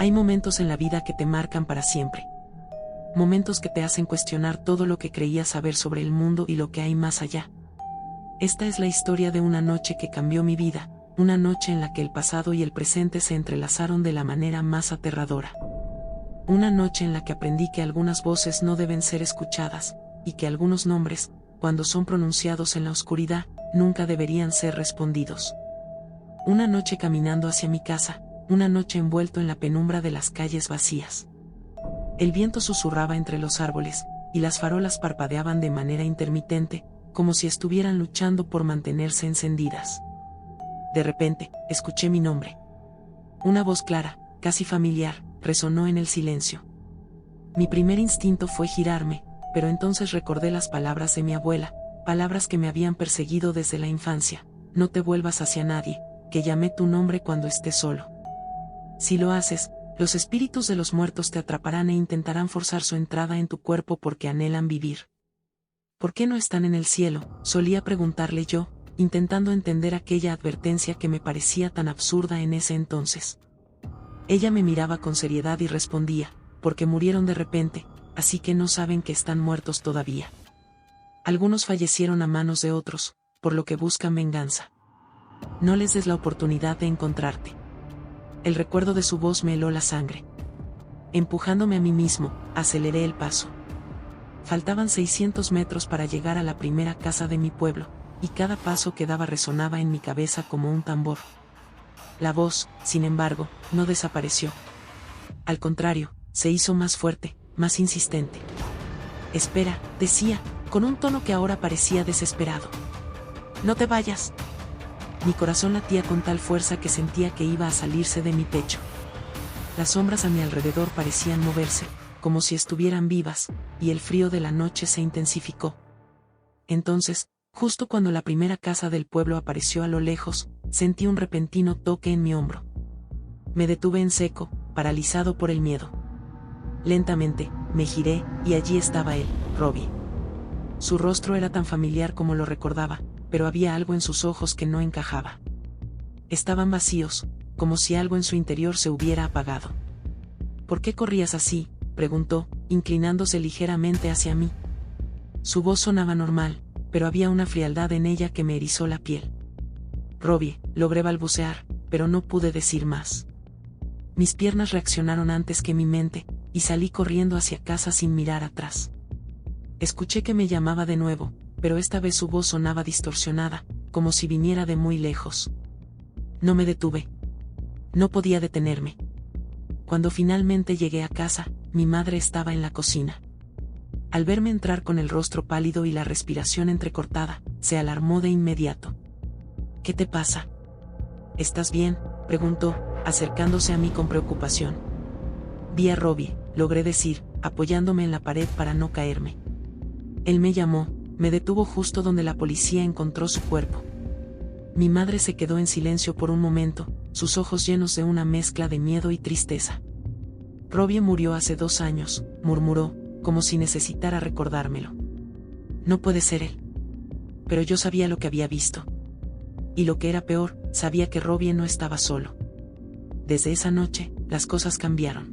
Hay momentos en la vida que te marcan para siempre. Momentos que te hacen cuestionar todo lo que creías saber sobre el mundo y lo que hay más allá. Esta es la historia de una noche que cambió mi vida, una noche en la que el pasado y el presente se entrelazaron de la manera más aterradora. Una noche en la que aprendí que algunas voces no deben ser escuchadas, y que algunos nombres, cuando son pronunciados en la oscuridad, nunca deberían ser respondidos. Una noche caminando hacia mi casa, una noche envuelto en la penumbra de las calles vacías. El viento susurraba entre los árboles, y las farolas parpadeaban de manera intermitente, como si estuvieran luchando por mantenerse encendidas. De repente, escuché mi nombre. Una voz clara, casi familiar, resonó en el silencio. Mi primer instinto fue girarme, pero entonces recordé las palabras de mi abuela, palabras que me habían perseguido desde la infancia: no te vuelvas hacia nadie, que llame tu nombre cuando estés solo. Si lo haces, los espíritus de los muertos te atraparán e intentarán forzar su entrada en tu cuerpo porque anhelan vivir. ¿Por qué no están en el cielo?, solía preguntarle yo, intentando entender aquella advertencia que me parecía tan absurda en ese entonces. Ella me miraba con seriedad y respondía: porque murieron de repente, así que no saben que están muertos todavía. Algunos fallecieron a manos de otros, por lo que buscan venganza. No les des la oportunidad de encontrarte. El recuerdo de su voz me heló la sangre. Empujándome a mí mismo, aceleré el paso. Faltaban 600 metros para llegar a la primera casa de mi pueblo, y cada paso que daba resonaba en mi cabeza como un tambor. La voz, sin embargo, no desapareció. Al contrario, se hizo más fuerte, más insistente. Espera, decía, con un tono que ahora parecía desesperado. No te vayas. Mi corazón latía con tal fuerza que sentía que iba a salirse de mi pecho. Las sombras a mi alrededor parecían moverse, como si estuvieran vivas, y el frío de la noche se intensificó. Entonces, justo cuando la primera casa del pueblo apareció a lo lejos, sentí un repentino toque en mi hombro. Me detuve en seco, paralizado por el miedo. Lentamente, me giré, y allí estaba él, Robbie. Su rostro era tan familiar como lo recordaba, pero había algo en sus ojos que no encajaba. Estaban vacíos, como si algo en su interior se hubiera apagado. ¿Por qué corrías así?, preguntó, inclinándose ligeramente hacia mí. Su voz sonaba normal, pero había una frialdad en ella que me erizó la piel. Robbie, logré balbucear, pero no pude decir más. Mis piernas reaccionaron antes que mi mente, y salí corriendo hacia casa sin mirar atrás. Escuché que me llamaba de nuevo, pero esta vez su voz sonaba distorsionada, como si viniera de muy lejos. No me detuve. No podía detenerme. Cuando finalmente llegué a casa, mi madre estaba en la cocina. Al verme entrar con el rostro pálido y la respiración entrecortada, se alarmó de inmediato. ¿Qué te pasa? ¿Estás bien?, preguntó, acercándose a mí con preocupación. Vi a Robbie, logré decir, apoyándome en la pared para no caerme. Él me llamó, me detuvo justo donde la policía encontró su cuerpo. Mi madre se quedó en silencio por un momento, sus ojos llenos de una mezcla de miedo y tristeza. Robbie murió hace 2 años, murmuró, como si necesitara recordármelo. No puede ser él. Pero yo sabía lo que había visto. Y lo que era peor, sabía que Robbie no estaba solo. Desde esa noche, las cosas cambiaron.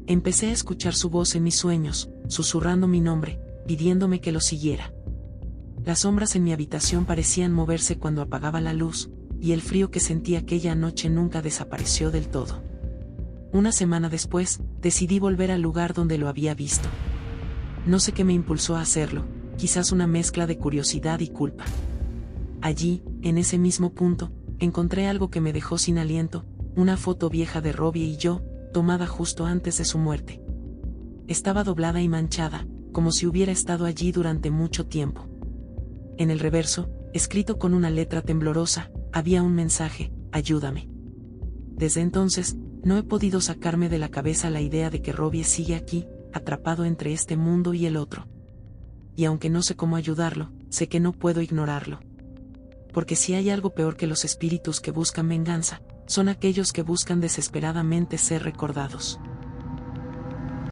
Empecé a escuchar su voz en mis sueños, susurrando mi nombre, pidiéndome que lo siguiera. Las sombras en mi habitación parecían moverse cuando apagaba la luz, y el frío que sentí aquella noche nunca desapareció del todo. Una semana después, decidí volver al lugar donde lo había visto. No sé qué me impulsó a hacerlo, quizás una mezcla de curiosidad y culpa. Allí, en ese mismo punto, encontré algo que me dejó sin aliento, una foto vieja de Robbie y yo, tomada justo antes de su muerte. Estaba doblada y manchada, como si hubiera estado allí durante mucho tiempo. En el reverso, escrito con una letra temblorosa, había un mensaje: ayúdame. Desde entonces, no he podido sacarme de la cabeza la idea de que Robbie sigue aquí, atrapado entre este mundo y el otro. Y aunque no sé cómo ayudarlo, sé que no puedo ignorarlo. Porque si hay algo peor que los espíritus que buscan venganza, son aquellos que buscan desesperadamente ser recordados.